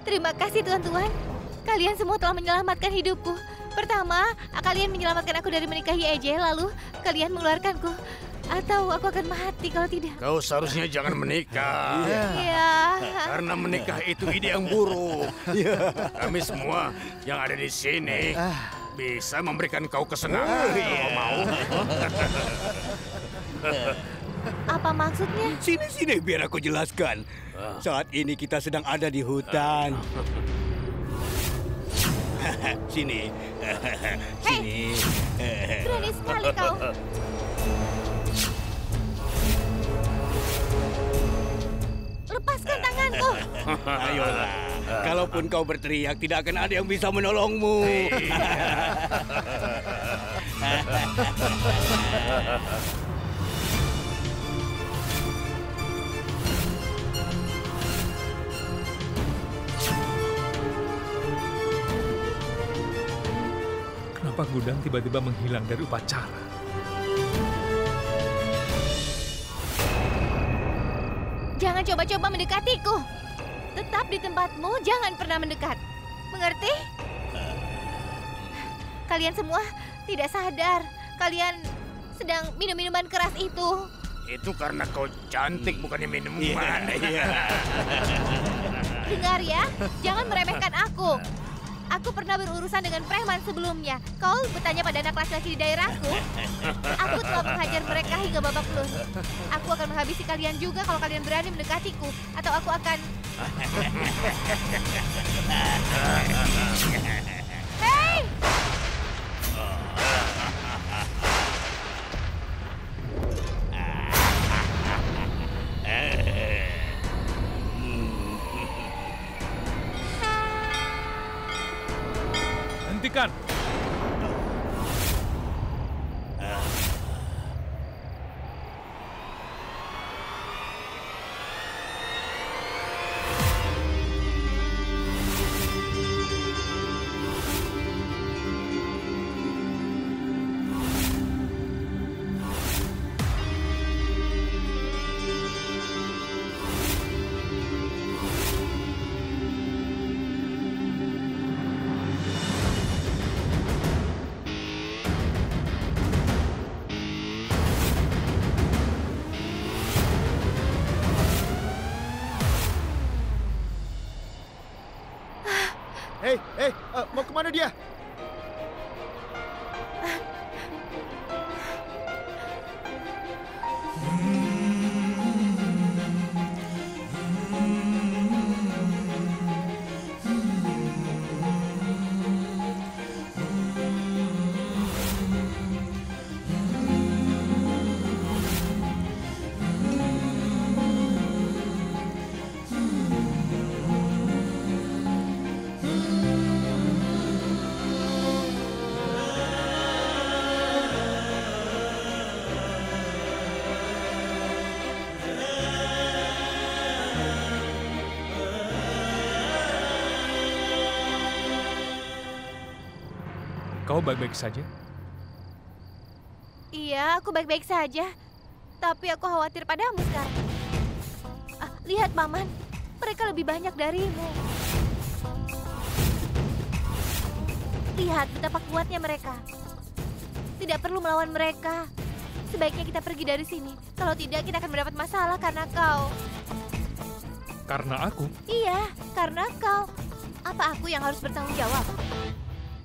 Terima kasih tuan-tuan. Kalian semua telah menyelamatkan hidupku. Pertama, kalian menyelamatkan aku dari menikahi Eje, lalu kalian mengeluarkanku. Atau aku akan mati kalau tidak. Kau seharusnya jangan menikah. Iya. Karena menikah itu ide yang buruk. Kami semua yang ada di sini bisa memberikan kau kesenangan. Kau mau? Apa maksudnya? Sini, biar aku jelaskan. Saat ini kita sedang ada di hutan. Sini. Sini. Berani sekali kau. Lepaskan tanganku. Ayolah. Kalaupun kau berteriak, tidak akan ada yang bisa menolongmu. Kenapa Gudang tiba-tiba menghilang dari upacara? Jangan coba-coba mendekatiku. Tetap di tempatmu, jangan pernah mendekat. Mengerti? Kalian semua tidak sadar. Kalian sedang minum minuman keras itu. Itu karena kau cantik, bukannya minuman. Dengar ya, jangan meremehkan aku. Aku pernah berurusan dengan preman sebelumnya. Kau bertanya pada anak laki-laki di daerahku. Aku telah menghajar mereka hingga babak belur. Aku akan menghabisi kalian juga kalau kalian berani mendekatiku. Atau aku akan... Hei! Hentikan! Mau kemana dia? Kau baik-baik saja? Iya, aku baik-baik saja. Tapi aku khawatir padamu sekarang. Lihat, Paman. Mereka lebih banyak darimu. Lihat betapa kuatnya mereka. Tidak perlu melawan mereka. Sebaiknya kita pergi dari sini. Kalau tidak, kita akan mendapat masalah karena kau. Karena aku? Iya, karena kau. Apa aku yang harus bertanggung jawab?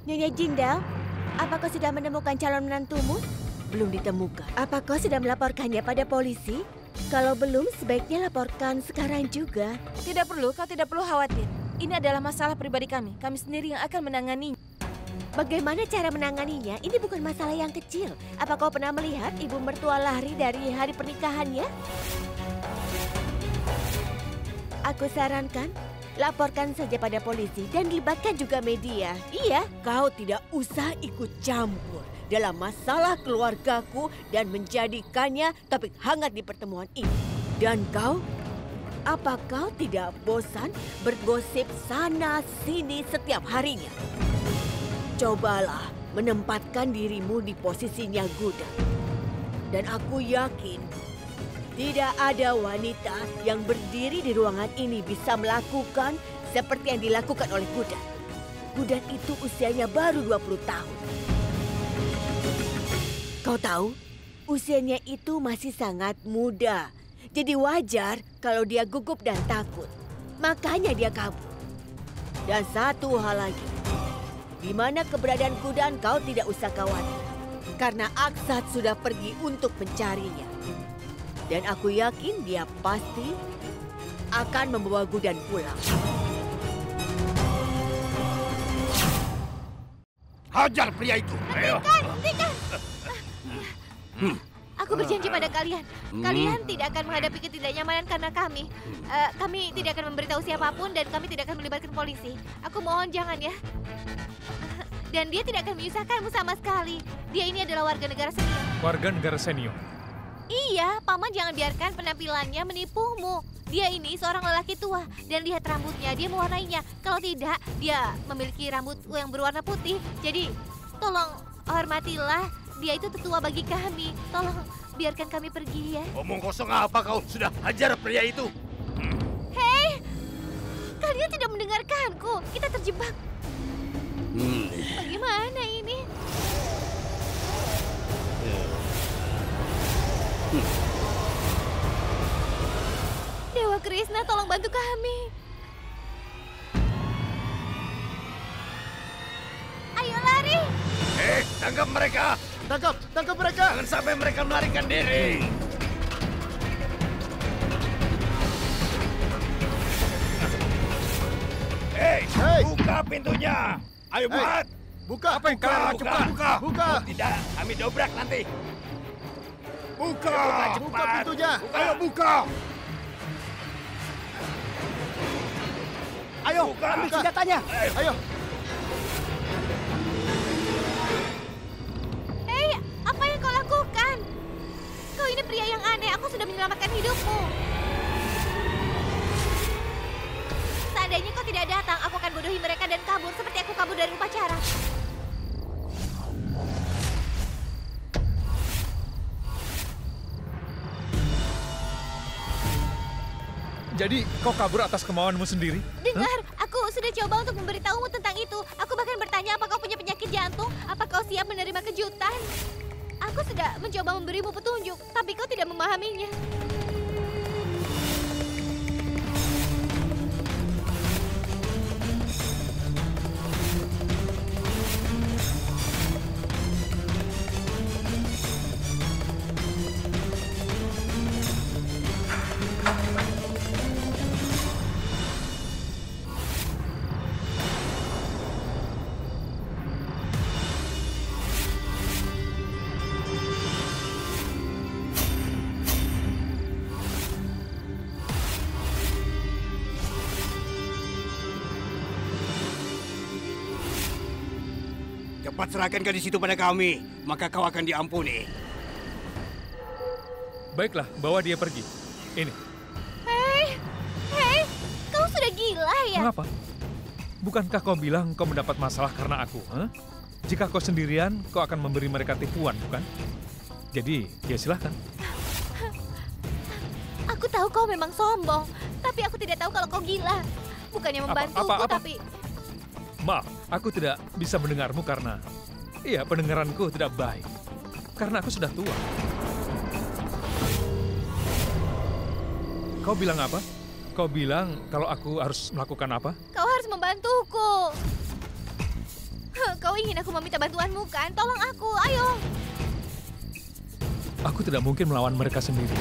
Nyonya Jingdao, apa kau sudah menemukan calon menantumu? Belum ditemukan. Apa kau sudah melaporkannya pada polisi? Kalau belum, sebaiknya laporkan sekarang juga. Tidak perlu, kau tidak perlu khawatir. Ini adalah masalah pribadi kami. Kami sendiri yang akan menanganinya. Bagaimana cara menanganinya? Ini bukan masalah yang kecil. Apa kau pernah melihat ibu mertua lari dari hari pernikahannya? Aku sarankan, laporkan saja pada polisi dan libatkan juga media. Iya, kau tidak usah ikut campur dalam masalah keluargaku dan menjadikannya topik hangat di pertemuan ini. Dan kau, apa kau tidak bosan bergosip sana-sini setiap harinya? Cobalah menempatkan dirimu di posisinya Gudang. Dan aku yakin Tidak ada wanita yang berdiri di ruangan ini bisa melakukan seperti yang dilakukan oleh Gudan. Gudan itu usianya baru 20 tahun. Kau tahu, usianya itu masih sangat muda. Jadi wajar kalau dia gugup dan takut. Makanya dia kabur. Dan satu hal lagi, di mana keberadaan Gudan kau tidak usah khawatir. Karena Aksat sudah pergi untuk mencarinya. Dan aku yakin dia pasti akan membawa Gudan pulang. Hajar pria itu. Ayo. Hentikan! Aku berjanji pada kalian. Kalian tidak akan menghadapi ketidaknyamanan karena kami. Kami tidak akan memberitahu siapapun dan kami tidak akan melibatkan polisi. Aku mohon jangan ya. Dan dia tidak akan menyusahkanmu sama sekali. Dia ini adalah warga negara senior. Warga negara senior. Iya, Paman jangan biarkan penampilannya menipumu. Dia ini seorang lelaki tua dan lihat rambutnya, dia mewarnainya. Kalau tidak, dia memiliki rambut yang berwarna putih. Jadi, tolong hormatilah. Dia itu tetua bagi kami. Tolong biarkan kami pergi ya. Omong kosong apa kau? Sudah hajar pria itu. Hei, kalian tidak mendengarkanku. Kita terjebak. Bagaimana ini? Dewa Krishna, tolong bantu kami. Ayo lari. Tangkap mereka. Tangkap mereka. Jangan sampai mereka melarikan diri. Hei, buka pintunya. Ayo buat. Buka. Apa yang kalian lakukan? Buka. Oh, tidak, kami dobrak nanti. Buka. Buka pintunya. Ayo buka. Ayo, Buka. ambil senjatanya. Ayo. Hei, apa yang kau lakukan? Kau ini pria yang aneh. Aku sudah menyelamatkan hidupmu. Seandainya kau tidak datang, aku akan bodohi mereka dan kabur seperti aku kabur dari upacara. Jadi kau kabur atas kemauanmu sendiri? Dengar, aku sudah coba untuk memberitahumu tentang itu. Aku bahkan bertanya apa kau punya penyakit jantung, apa kau siap menerima kejutan. Aku sudah mencoba memberimu petunjuk, tapi kau tidak memahaminya. Cepat serahkan gadis itu pada kami, maka kau akan diampuni. Baiklah, bawa dia pergi. Ini. Hei, kau sudah gila ya? Mengapa? Bukankah kau bilang kau mendapat masalah karena aku? Jika kau sendirian, kau akan memberi mereka tipuan, bukan? Jadi, ya silahkan. Aku tahu kau memang sombong, tapi aku tidak tahu kalau kau gila. Bukannya membantuku, apa? tapi... Maaf, aku tidak bisa mendengarmu karena... Iya, pendengaranku tidak baik. Karena aku sudah tua. Kau bilang apa? Kau bilang kalau aku harus melakukan apa? Kau harus membantuku. Kau ingin aku meminta bantuanmu kan? Tolong aku, ayo. Aku tidak mungkin melawan mereka sendiri.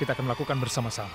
Kita akan melakukan bersama-sama.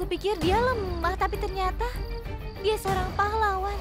Aku pikir dia lemah, tapi ternyata dia seorang pahlawan.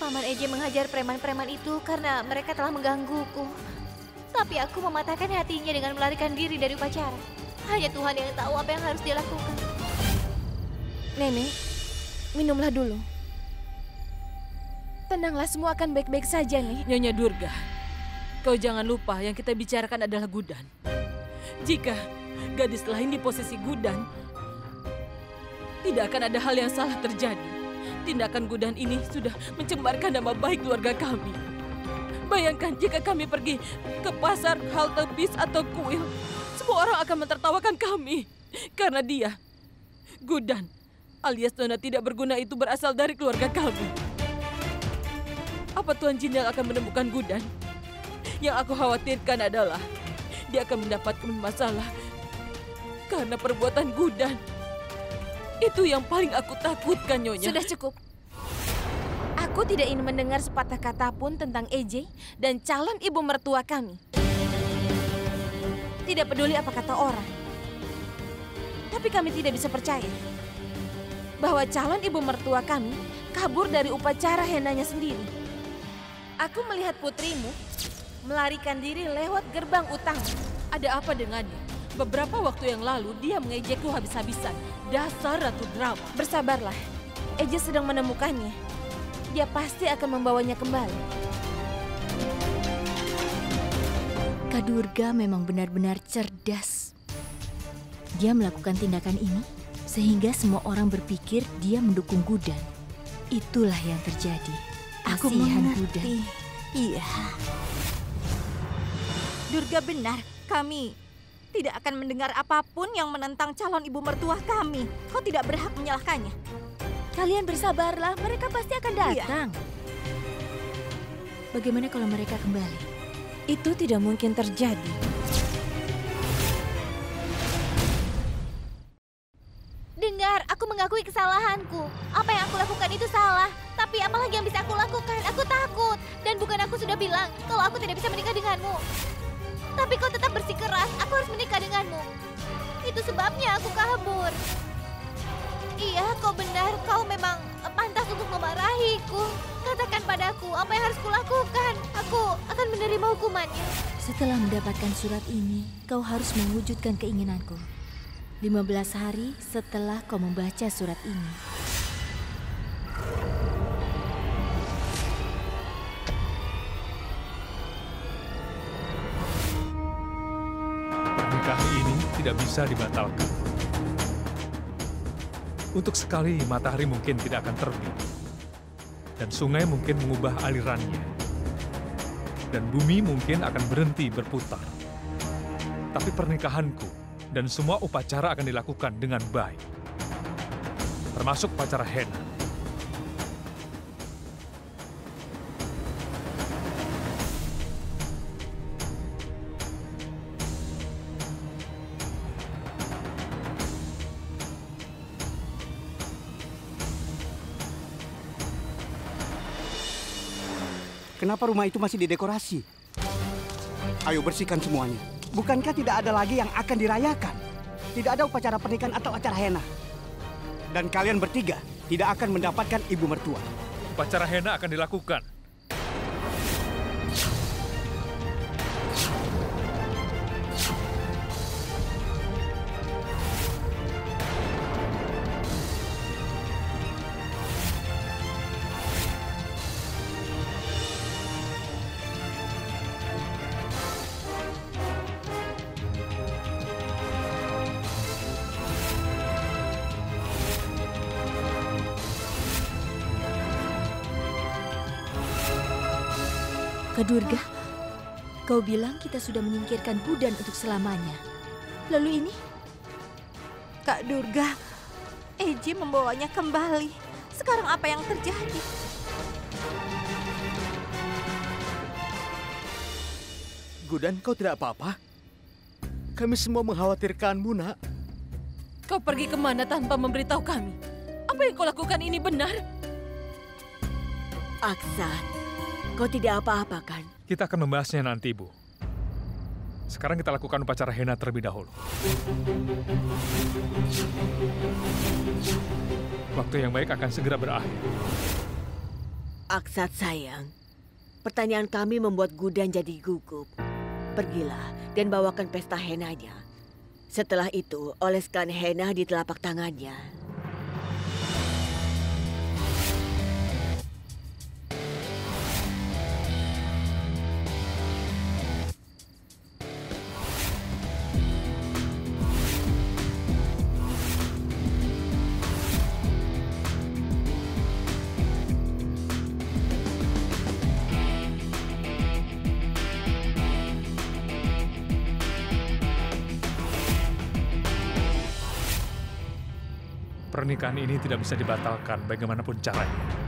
Paman Eje menghajar preman-preman itu karena mereka telah menggangguku. Tapi aku mematahkan hatinya dengan melarikan diri dari upacara. Hanya Tuhan yang tahu apa yang harus dia lakukan. Nenek, minumlah dulu. Tenanglah, semua akan baik-baik saja nih. Nyonya Durga, kau jangan lupa yang kita bicarakan adalah Gudan. Jika gadis lain di posisi Gudan, tidak akan ada hal yang salah terjadi. Tindakan Gudan ini sudah mencemarkan nama baik keluarga kami. Bayangkan jika kami pergi ke pasar, halte bis atau kuil, semua orang akan mentertawakan kami. Karena dia, Gudan, alias nona tidak berguna itu berasal dari keluarga kami. Apa Tuan Jindal akan menemukan Gudan? Yang aku khawatirkan adalah dia akan mendapatkan masalah karena perbuatan Gudan. Itu yang paling aku takutkan, Nyonya. Sudah cukup. Aku tidak ingin mendengar sepatah kata pun tentang EJ dan calon ibu mertua kami. Tidak peduli apa kata orang. Tapi kami tidak bisa percaya bahwa calon ibu mertua kami kabur dari upacara henanya sendiri. Aku melihat putrimu melarikan diri lewat gerbang utama. Ada apa dengannya? Beberapa waktu yang lalu dia mengejekku habis-habisan. Dasar ratu drama. Bersabarlah. EJ sedang menemukannya. Dia pasti akan membawanya kembali. Kak Durga memang benar-benar cerdas. Dia melakukan tindakan ini sehingga semua orang berpikir dia mendukung Gudan. Itulah yang terjadi. Aku Kasihan mengerti. Gudan. Iya. Durga benar, kami tidak akan mendengar apapun yang menentang calon ibu mertua kami. Kau tidak berhak menyalahkannya. Kalian bersabarlah, mereka pasti akan datang. Iya. Bagaimana kalau mereka kembali? Itu tidak mungkin terjadi. Dengar, aku mengakui kesalahanku. Apa yang aku lakukan itu salah. Tapi apalagi yang bisa aku lakukan? Aku takut. Dan bukan aku sudah bilang kalau aku tidak bisa menikah denganmu. Tapi kau tetap bersikeras, aku harus menikah denganmu. Itu sebabnya aku kabur. Iya, kau benar. Kau memang pantas untuk memarahiku. Katakan padaku apa yang harus kulakukan. Aku akan menerima hukumannya. Setelah mendapatkan surat ini, kau harus mewujudkan keinginanku. 15 hari setelah kau membaca surat ini. Pernikahan ini tidak bisa dibatalkan. Untuk sekali matahari mungkin tidak akan terbit. Dan sungai mungkin mengubah alirannya. Dan bumi mungkin akan berhenti berputar. Tapi pernikahanku dan semua upacara akan dilakukan dengan baik. Termasuk upacara henna. Kenapa rumah itu masih didekorasi? Ayo bersihkan semuanya. Bukankah tidak ada lagi yang akan dirayakan? Tidak ada upacara pernikahan atau acara henna. Dan kalian bertiga tidak akan mendapatkan ibu mertua. Upacara henna akan dilakukan. Kak Durga, kau bilang kita sudah menyingkirkan Gudan untuk selamanya. Lalu ini? Kak Durga, Eji membawanya kembali. Sekarang apa yang terjadi? Gudan, kau tidak apa-apa? Kami semua mengkhawatirkanmu, nak. Kau pergi kemana tanpa memberitahu kami? Apa yang kau lakukan ini benar? Aksat, kau tidak apa-apa kan? Kita akan membahasnya nanti, Bu. Sekarang kita lakukan upacara henna terlebih dahulu. Waktu yang baik akan segera berakhir. Aksat sayang, pertanyaan kami membuat Gudan jadi gugup. Pergilah dan bawakan pesta henanya. Setelah itu, oleskan henna di telapak tangannya. Pernikahan ini tidak bisa dibatalkan bagaimanapun caranya.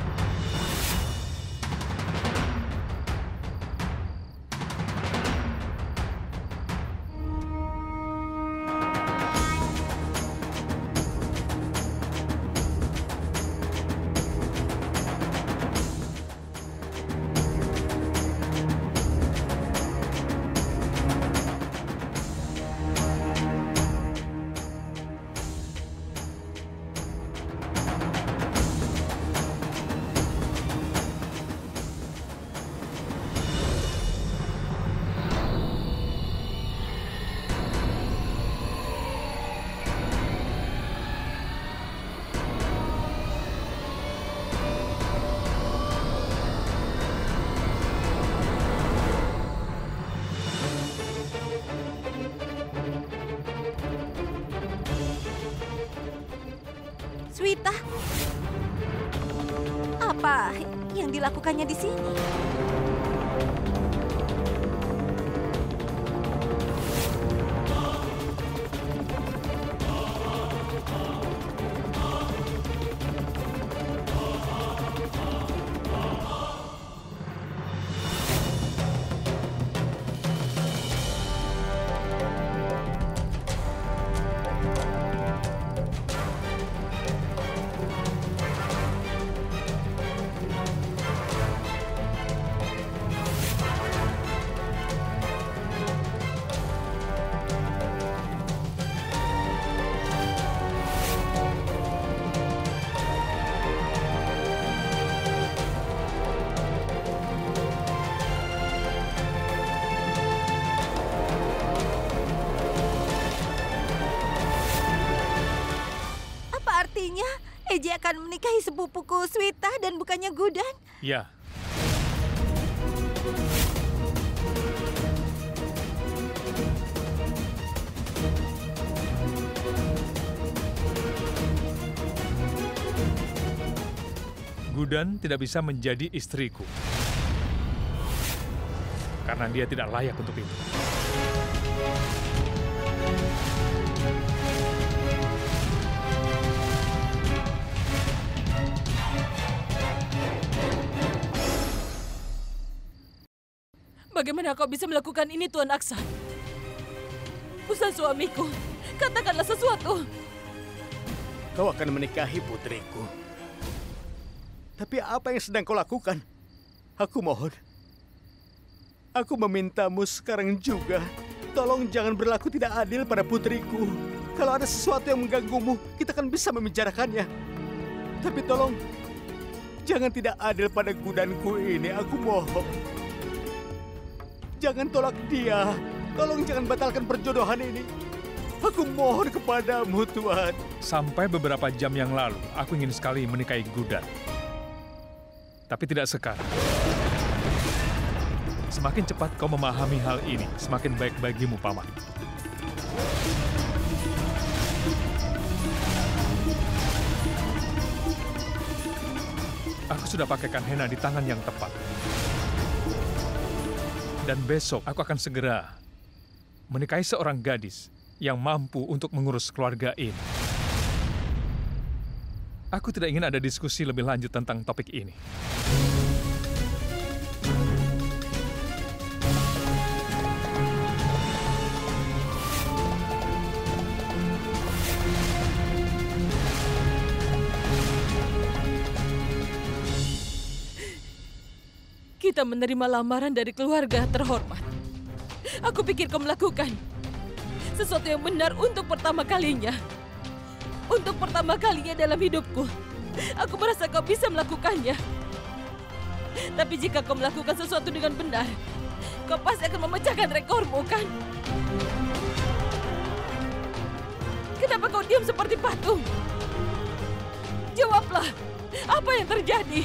Swita, apa yang dilakukannya di sini? Artinya, Eji akan menikahi sepupuku Swita dan bukannya Gudan? Ya. Gudan tidak bisa menjadi istriku. Karena dia tidak layak untuk itu. Bagaimana kau bisa melakukan ini, Tuan Aksan? Busan suamiku, katakanlah sesuatu. Kau akan menikahi putriku. Tapi apa yang sedang kau lakukan? Aku mohon. Aku memintamu sekarang juga. Tolong jangan berlaku tidak adil pada putriku. Kalau ada sesuatu yang mengganggumu, kita kan bisa membicarakannya. Tapi tolong, jangan tidak adil pada Gudanku ini. Aku mohon. Jangan tolak dia. Tolong jangan batalkan perjodohan ini. Aku mohon kepadamu, Tuhan. Sampai beberapa jam yang lalu, aku ingin sekali menikahi Gudan. Tapi tidak sekarang. Semakin cepat kau memahami hal ini, semakin baik bagimu, Paman. Aku sudah pakaikan henna di tangan yang tepat. Dan besok aku akan segera menikahi seorang gadis yang mampu untuk mengurus keluarga ini. Aku tidak ingin ada diskusi lebih lanjut tentang topik ini. Kita menerima lamaran dari keluarga terhormat. Aku pikir kau melakukan sesuatu yang benar untuk pertama kalinya. Untuk pertama kalinya dalam hidupku, aku merasa kau bisa melakukannya. Tapi jika kau melakukan sesuatu dengan benar, kau pasti akan memecahkan rekormu, kan? Kenapa kau diam seperti patung? Jawablah, apa yang terjadi?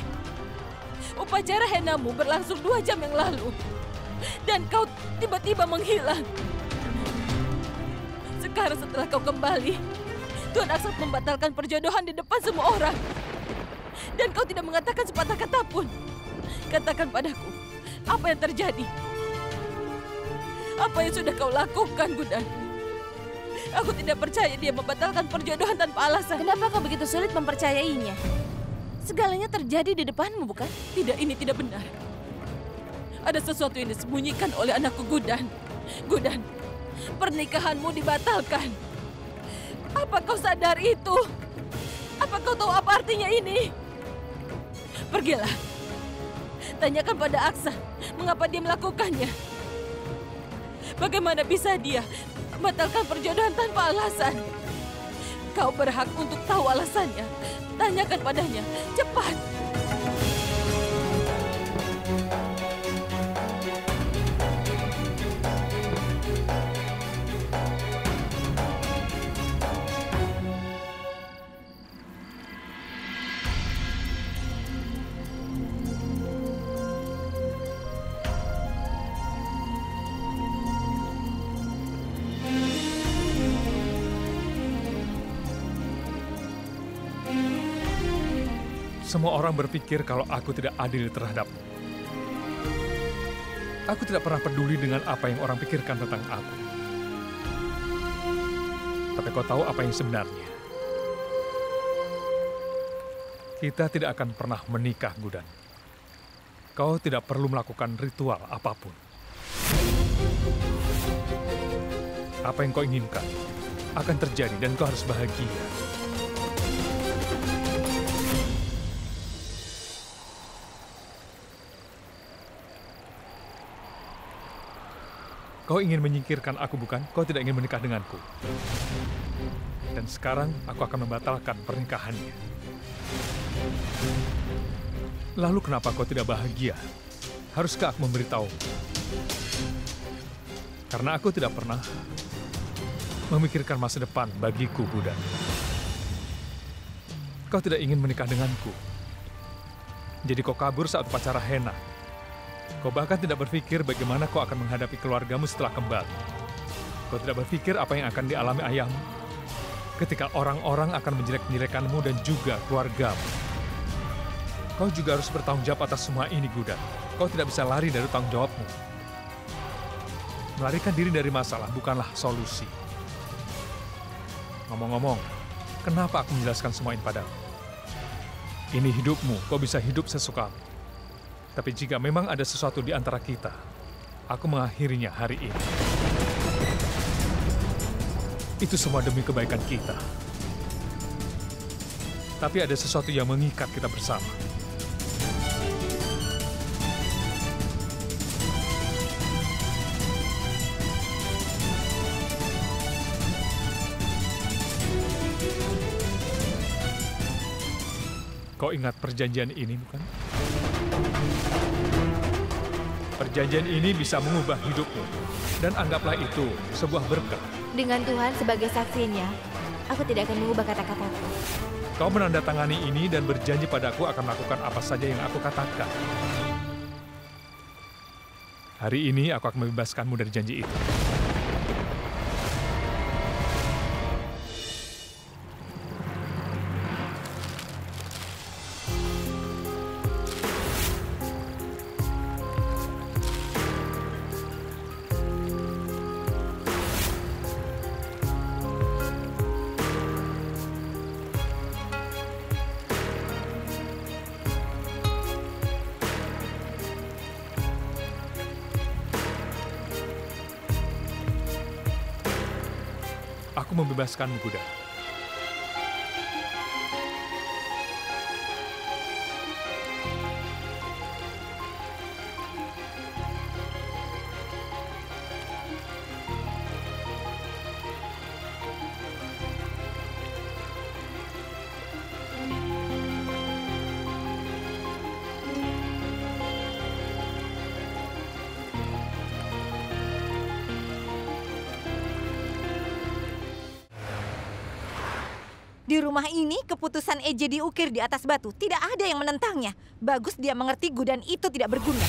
Upacara henamu berlangsung 2 jam yang lalu. Dan kau tiba-tiba menghilang. Sekarang setelah kau kembali, Tuan Aksat membatalkan perjodohan di depan semua orang. Dan kau tidak mengatakan sepatah kata pun. Katakan padaku, apa yang terjadi? Apa yang sudah kau lakukan, Gudan? Aku tidak percaya dia membatalkan perjodohan tanpa alasan. Kenapa kau begitu sulit mempercayainya? Segalanya terjadi di depanmu, bukan? Tidak, ini tidak benar. Ada sesuatu yang disembunyikan oleh anakku Gudan. Gudan, pernikahanmu dibatalkan. Apa kau sadar itu? Apa kau tahu apa artinya ini? Pergilah. Tanyakan pada Aksa mengapa dia melakukannya. Bagaimana bisa dia membatalkan perjodohan tanpa alasan? Kau berhak untuk tahu alasannya. Tanyakan padanya, cepat. Semua orang berpikir kalau aku tidak adil terhadapmu. Aku tidak pernah peduli dengan apa yang orang pikirkan tentang aku. Tapi kau tahu apa yang sebenarnya? Kita tidak akan pernah menikah, Gudan. Kau tidak perlu melakukan ritual apapun. Apa yang kau inginkan akan terjadi dan kau harus bahagia. Kau ingin menyingkirkan aku, bukan? Kau tidak ingin menikah denganku. Dan sekarang aku akan membatalkan pernikahannya. Lalu kenapa kau tidak bahagia? Haruskah aku memberitahu? Karena aku tidak pernah memikirkan masa depan bagiku, Gudan. Kau tidak ingin menikah denganku. Jadi kau kabur saat upacara henna. Kau bahkan tidak berpikir bagaimana kau akan menghadapi keluargamu setelah kembali. Kau tidak berpikir apa yang akan dialami ayahmu ketika orang-orang akan menjelek-jelekanmu dan juga keluargamu. Kau juga harus bertanggung jawab atas semua ini, Gudan. Kau tidak bisa lari dari tanggung jawabmu. Melarikan diri dari masalah bukanlah solusi. Ngomong-ngomong, kenapa aku menjelaskan semua ini padamu? Ini hidupmu, kau bisa hidup sesukamu. Tapi jika memang ada sesuatu di antara kita, aku mengakhirinya hari ini. Itu semua demi kebaikan kita. Tapi ada sesuatu yang mengikat kita bersama. Kau ingat perjanjian ini, bukan? Perjanjian ini bisa mengubah hidupmu. Dan anggaplah itu sebuah berkah. Dengan Tuhan sebagai saksinya, aku tidak akan mengubah kata-kataku. Kau menandatangani ini dan berjanji padaku akan melakukan apa saja yang aku katakan. Hari ini aku akan membebaskanmu dari janji itu. aku membebaskanmu, Gudan. Di rumah ini, keputusan Eje diukir di atas batu. Tidak ada yang menentangnya. Bagus dia mengerti Gudan itu tidak berguna.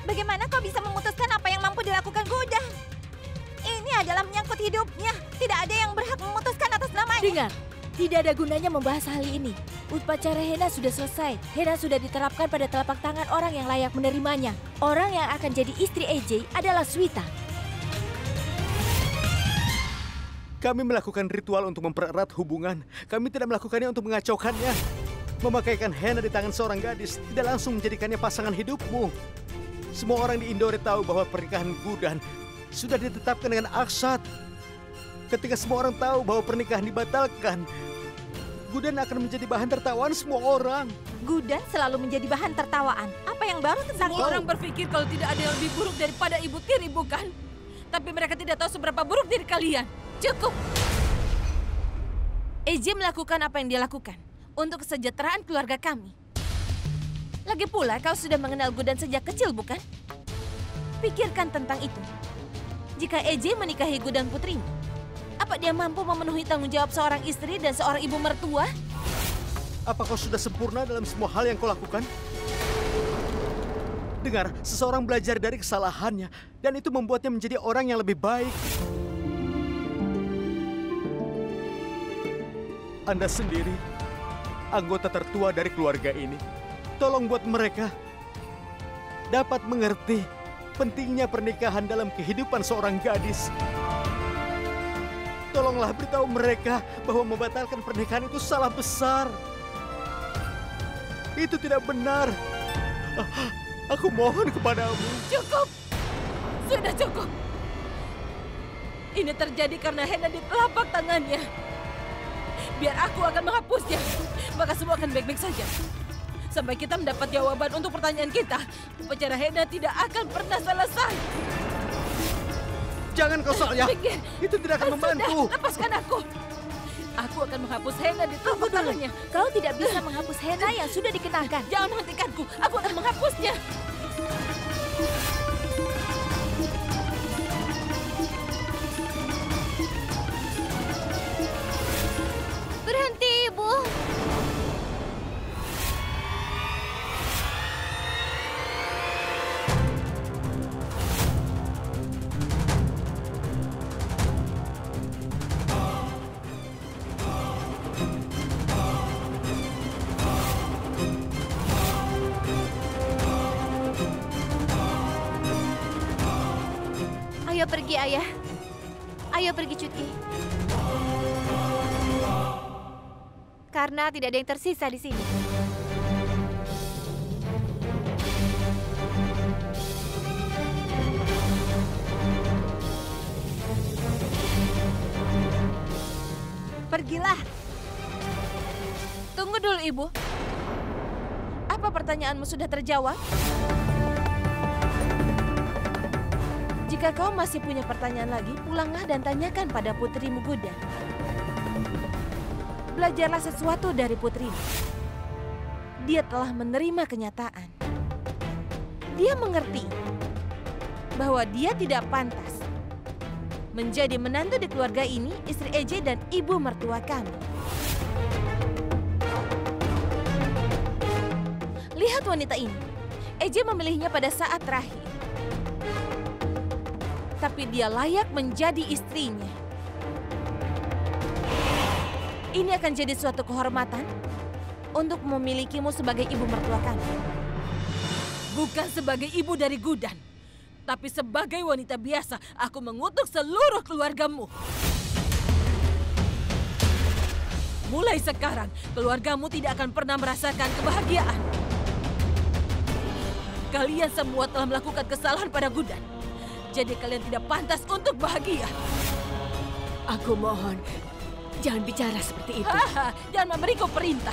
Bagaimana kau bisa memutuskan apa yang mampu dilakukan Gudan? Ini adalah menyangkut hidupnya. Tidak ada yang berhak memutuskan atas namanya. Dengar, tidak ada gunanya membahas hal ini. Upacara henna sudah selesai. Henna sudah diterapkan pada telapak tangan orang yang layak menerimanya. Orang yang akan jadi istri Eje adalah Swita. Kami melakukan ritual untuk mempererat hubungan. Kami tidak melakukannya untuk mengacaukannya. Memakaikan henna di tangan seorang gadis tidak langsung menjadikannya pasangan hidupmu. Semua orang di Indore tahu bahwa pernikahan Gudan sudah ditetapkan dengan aksad. Ketika semua orang tahu bahwa pernikahan dibatalkan, Gudan akan menjadi bahan tertawaan semua orang. Gudan selalu menjadi bahan tertawaan. Apa yang baru tentang Semua orang berpikir kalau tidak ada yang lebih buruk daripada Ibu Tiri, bukan? Tapi mereka tidak tahu seberapa buruk diri kalian. Cukup. Eje melakukan apa yang dia lakukan untuk kesejahteraan keluarga kami. Lagi pula kau sudah mengenal Gudan sejak kecil, bukan? Pikirkan tentang itu. Jika Eje menikahi Gudan putrimu, apa dia mampu memenuhi tanggung jawab seorang istri dan seorang ibu mertua? Apa kau sudah sempurna dalam semua hal yang kau lakukan? Dengar, seseorang belajar dari kesalahannya dan itu membuatnya menjadi orang yang lebih baik. Anda sendiri, anggota tertua dari keluarga ini, tolong buat mereka dapat mengerti pentingnya pernikahan dalam kehidupan seorang gadis. Tolonglah beritahu mereka bahwa membatalkan pernikahan itu salah besar. Itu tidak benar. Aku mohon kepadamu. Cukup! Sudah cukup! Ini terjadi karena henna di telapak tangannya. Biar aku akan menghapusnya, maka semua akan baik-baik saja. Sampai kita mendapat jawaban untuk pertanyaan kita, upacara henna tidak akan pernah selesai. Jangan kau saya. Itu tidak akan membantu. Sudah, lepaskan aku. Aku akan menghapus henna di telapak tangannya. Kau tidak bisa menghapus henna yang sudah dikenakan. Jangan menghentikanku, aku akan menghapusnya. Berhenti, Ibu. Ayo pergi, Ayah. Ayo pergi cuti. Karena tidak ada yang tersisa di sini. Pergilah. Tunggu dulu, Ibu. Apa pertanyaanmu sudah terjawab? Jika kau masih punya pertanyaan lagi, pulanglah dan tanyakan pada putrimu Gudan. Belajarlah sesuatu dari putrimu. Dia telah menerima kenyataan. Dia mengerti bahwa dia tidak pantas menjadi menantu di keluarga ini, istri Eje dan ibu mertua kami. Lihat wanita ini. Eje memilihnya pada saat terakhir. Tapi dia layak menjadi istrinya. Ini akan jadi suatu kehormatan untuk memilikimu sebagai ibu mertua kami. Bukan sebagai ibu dari Gudan, tapi sebagai wanita biasa, aku mengutuk seluruh keluargamu. Mulai sekarang, keluargamu tidak akan pernah merasakan kebahagiaan. Kalian semua telah melakukan kesalahan pada Gudan. Jadi kalian tidak pantas untuk bahagia. Aku mohon, jangan bicara seperti itu. Jangan memberiku perintah.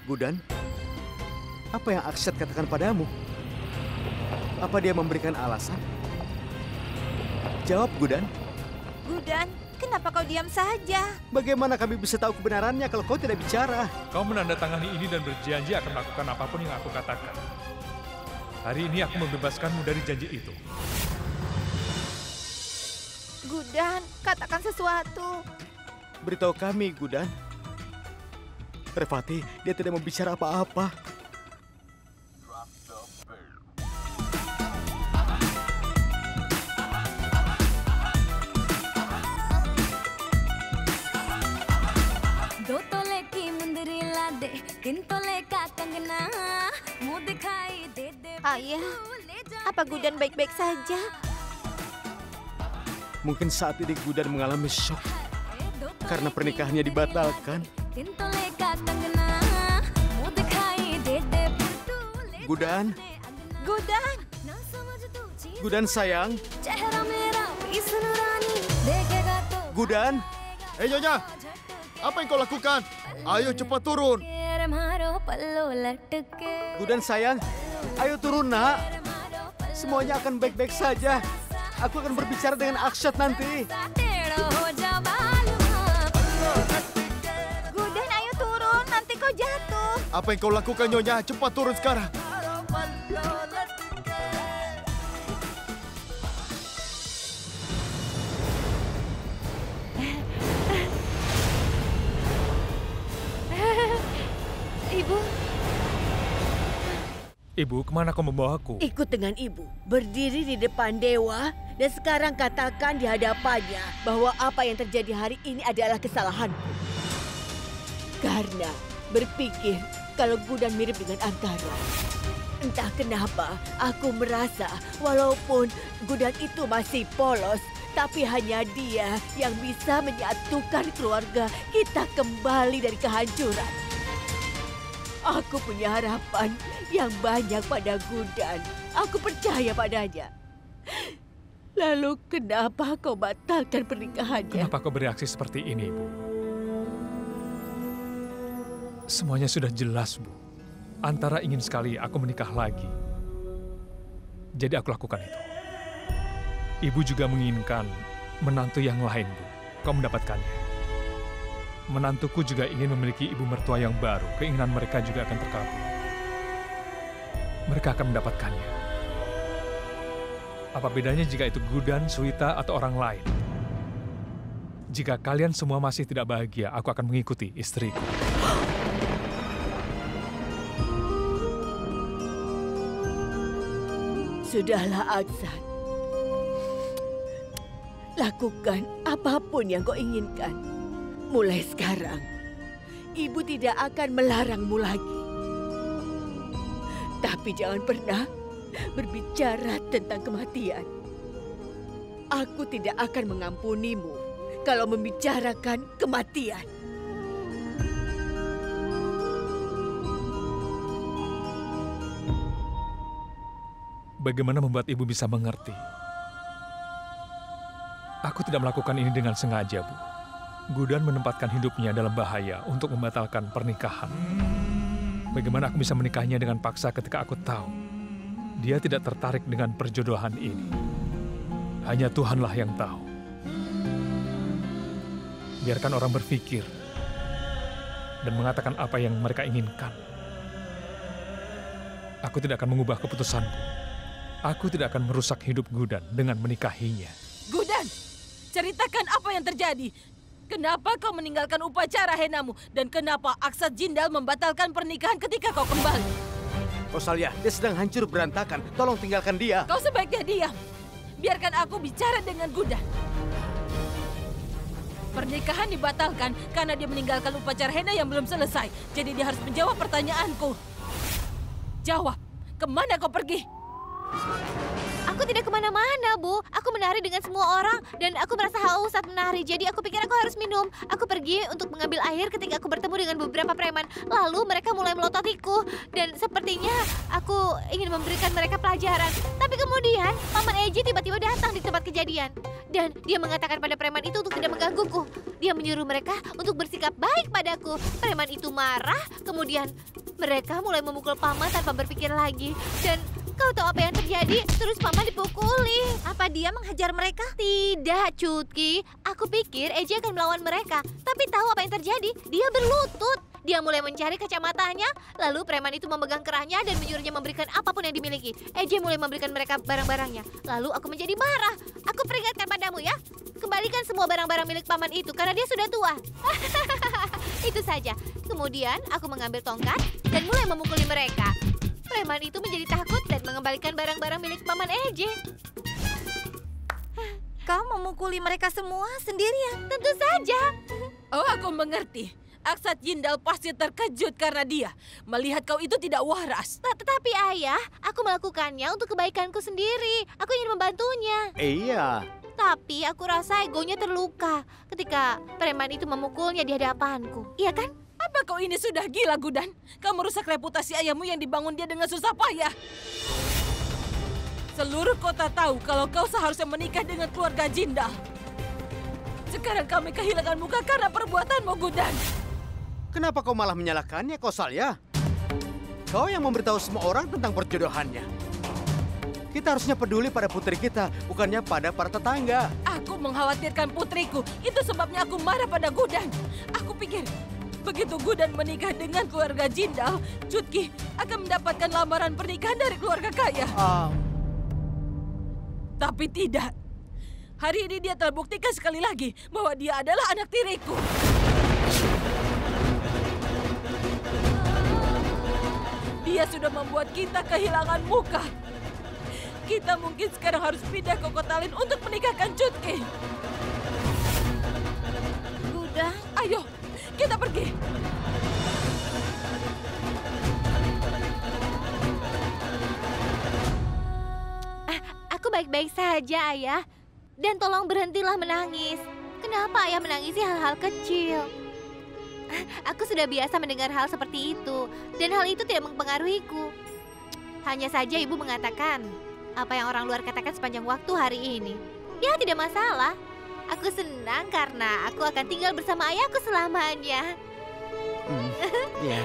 Gudan, apa yang Akshat katakan padamu? Apa dia memberikan alasan? Jawab, Gudan. Gudan, kenapa kau diam saja? Bagaimana kami bisa tahu kebenarannya kalau kau tidak bicara? Kau menandatangani ini dan berjanji akan melakukan apapun yang aku katakan. Hari ini aku membebaskanmu dari janji itu. Gudan, katakan sesuatu. Beritahu kami, Gudan. Revati, dia tidak mau bicara apa-apa. Ayah, apa Gudan baik-baik saja? Mungkin saat ini Gudan mengalami shock karena pernikahannya dibatalkan. Gudan. Gudan. Gudan sayang. Gudan. Nyonya, apa yang kau lakukan? Ayo cepat turun. Gudan sayang, ayo turun nak. Semuanya akan baik-baik saja. Aku akan berbicara dengan Akshat nanti. Gudan, ayo turun, nanti kau jatuh. Apa yang kau lakukan, Nyonya? Cepat turun sekarang. Ibu. Ibu, kemana kau membawaku? Ikut dengan ibu, berdiri di depan dewa, dan sekarang katakan di hadapannya bahwa apa yang terjadi hari ini adalah kesalahanku. Karena berpikir kalau Gudan mirip dengan Antara. Entah kenapa, aku merasa walaupun Gudan itu masih polos, tapi hanya dia yang bisa menyatukan keluarga kita kembali dari kehancuran. Aku punya harapan yang banyak pada Gudan. Aku percaya padanya. Lalu kenapa kau batalkan pernikahannya? Kenapa kau bereaksi seperti ini, Bu? Semuanya sudah jelas, Bu. Antara ingin sekali aku menikah lagi. Jadi aku lakukan itu. Ibu juga menginginkan menantu yang lain, Bu. Kau mendapatkannya. Menantuku juga ingin memiliki ibu mertua yang baru. Keinginan mereka juga akan terkabul. Mereka akan mendapatkannya. Apa bedanya jika itu Gudan, Suwita, atau orang lain? Jika kalian semua masih tidak bahagia, aku akan mengikuti istriku. Sudahlah, Aksan. Lakukan apapun yang kau inginkan. Mulai sekarang, ibu tidak akan melarangmu lagi. Tapi jangan pernah berbicara tentang kematian. Aku tidak akan mengampunimu kalau membicarakan kematian. Bagaimana membuat ibu bisa mengerti? Aku tidak melakukan ini dengan sengaja, Bu. Gudan menempatkan hidupnya dalam bahaya untuk membatalkan pernikahan. Bagaimana aku bisa menikahinya dengan paksa ketika aku tahu dia tidak tertarik dengan perjodohan ini. Hanya Tuhanlah yang tahu. Biarkan orang berpikir dan mengatakan apa yang mereka inginkan. Aku tidak akan mengubah keputusanku. Aku tidak akan merusak hidup Gudan dengan menikahinya. Gudan, ceritakan apa yang terjadi. Kenapa kau meninggalkan upacara henamu? Dan kenapa Aksat Jindal membatalkan pernikahan ketika kau kembali? Kausalya, dia sedang hancur berantakan. Tolong tinggalkan dia. Kau sebaiknya diam. Biarkan aku bicara dengan Gudan. Pernikahan dibatalkan karena dia meninggalkan upacara hena yang belum selesai. Jadi dia harus menjawab pertanyaanku. Jawab, kemana kau pergi? Aku tidak kemana-mana, Bu. Aku menari dengan semua orang dan aku merasa haus saat menari. Jadi aku pikir aku harus minum. Aku pergi untuk mengambil air ketika aku bertemu dengan beberapa preman. Lalu mereka mulai melototiku dan sepertinya aku ingin memberikan mereka pelajaran. Tapi kemudian Paman Eji tiba-tiba datang di tempat kejadian dan dia mengatakan pada preman itu untuk tidak menggangguku. Dia menyuruh mereka untuk bersikap baik padaku. Preman itu marah, kemudian mereka mulai memukul Paman tanpa berpikir lagi dan kau tahu apa yang terjadi? Terus Paman dipukuli. Apa dia menghajar mereka? Tidak, Cutki. Aku pikir Eji akan melawan mereka. Tapi tahu apa yang terjadi? Dia berlutut. Dia mulai mencari kacamatanya. Lalu preman itu memegang kerahnya dan menyuruhnya memberikan apapun yang dimiliki. Eji mulai memberikan mereka barang-barangnya. Lalu aku menjadi marah. Aku peringatkan padamu ya. Kembalikan semua barang-barang milik Paman itu karena dia sudah tua. Itu saja. Kemudian aku mengambil tongkat dan mulai memukuli mereka. Preman itu menjadi takut dan mengembalikan barang-barang milik Paman Eji. Kau memukuli mereka semua sendirian? Tentu saja. Oh, aku mengerti. Aksat Jindal pasti terkejut karena dia melihat kau itu tidak waras. Tetapi ayah, aku melakukannya untuk kebaikanku sendiri. Aku ingin membantunya. Iya. Tapi aku rasa egonya terluka ketika preman itu memukulnya di hadapanku. Iya kan? Apa kau ini sudah gila, Gudan? Kau merusak reputasi ayahmu yang dibangun dia dengan susah payah. Seluruh kota tahu kalau kau seharusnya menikah dengan keluarga Jindal. Sekarang kami kehilangan muka karena perbuatanmu, Gudan. Kenapa kau malah menyalahkannya, Kausalya? Kau yang memberitahu semua orang tentang perjodohannya. Kita harusnya peduli pada putri kita, bukannya pada para tetangga. Aku mengkhawatirkan putriku. Itu sebabnya aku marah pada Gudan. Aku pikir begitu Gudan menikah dengan keluarga Jindal, Cutki akan mendapatkan lamaran pernikahan dari keluarga kaya. Tapi tidak. Hari ini dia terbuktikan sekali lagi bahwa dia adalah anak tiriku. Dia sudah membuat kita kehilangan muka. Kita mungkin sekarang harus pindah ke kota lain untuk menikahkan Cutki. Gudan, ayo, kita pergi. Aku baik-baik saja, Ayah. Dan tolong berhentilah menangis. Kenapa Ayah menangisi hal-hal kecil? Aku sudah biasa mendengar hal seperti itu. Dan hal itu tidak mempengaruhiku. Hanya saja Ibu mengatakan apa yang orang luar katakan sepanjang waktu hari ini. Ya, tidak masalah. Aku senang karena aku akan tinggal bersama ayahku selamanya. Ya.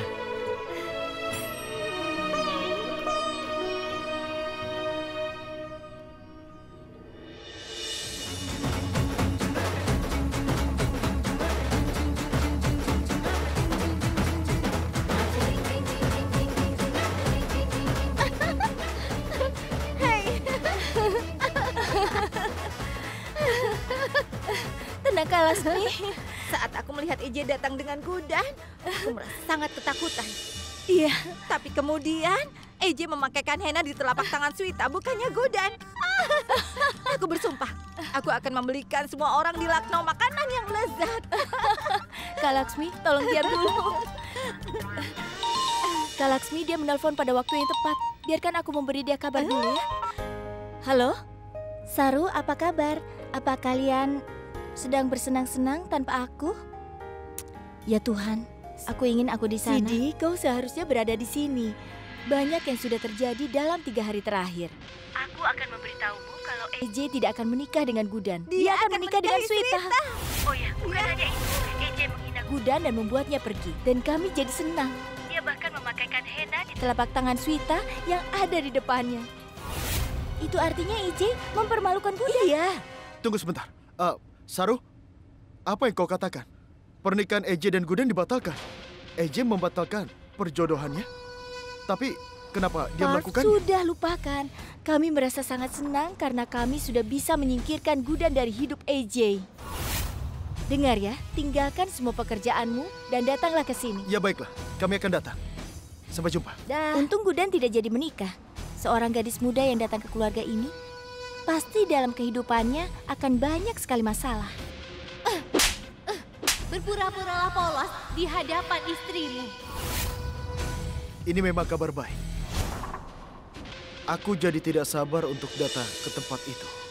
Tenang, Kak Lasmi. Saat aku melihat Eje datang dengan Gudan, aku merasa sangat ketakutan. Iya, tapi kemudian Eje memakaikan henna di telapak tangan Swita, bukannya Gudan. Aku bersumpah, aku akan membelikan semua orang di Lucknow makanan yang lezat. Kak Laksmi, tolong diam dulu. Kak Laksmi, dia menelpon pada waktu yang tepat. Biarkan aku memberi dia kabar dulu ya. Halo? Saru, apa kabar? Apa kalian sedang bersenang-senang tanpa aku? Ya Tuhan, aku ingin aku di sana. Sidi, kau seharusnya berada di sini. Banyak yang sudah terjadi dalam 3 hari terakhir. Aku akan memberitahumu kalau Eje tidak akan menikah dengan Gudan. Dia akan menikah dengan Swita. Oh ya, bukan hanya itu. Eje menghina Gudan dan membuatnya pergi. Dan kami jadi senang. Dia bahkan memakaikan henna di Telapak tangan Swita yang ada di depannya. Itu artinya Eje mempermalukan Gudan. Iya. Tunggu sebentar. Saru, apa yang kau katakan? Pernikahan Eje dan Gudan dibatalkan. Eje membatalkan perjodohannya. Tapi kenapa dia melakukannya? Sudah lupakan. Kami merasa sangat senang karena kami sudah bisa menyingkirkan Gudan dari hidup AJ. Dengar ya, tinggalkan semua pekerjaanmu dan datanglah ke sini. Ya baiklah, kami akan datang. Sampai jumpa. Untung Gudan tidak jadi menikah. Seorang gadis muda yang datang ke keluarga ini, pasti dalam kehidupannya akan banyak sekali masalah. Berpura-puralah polos di hadapan istrimu. Ini memang kabar baik. Aku jadi tidak sabar untuk datang ke tempat itu.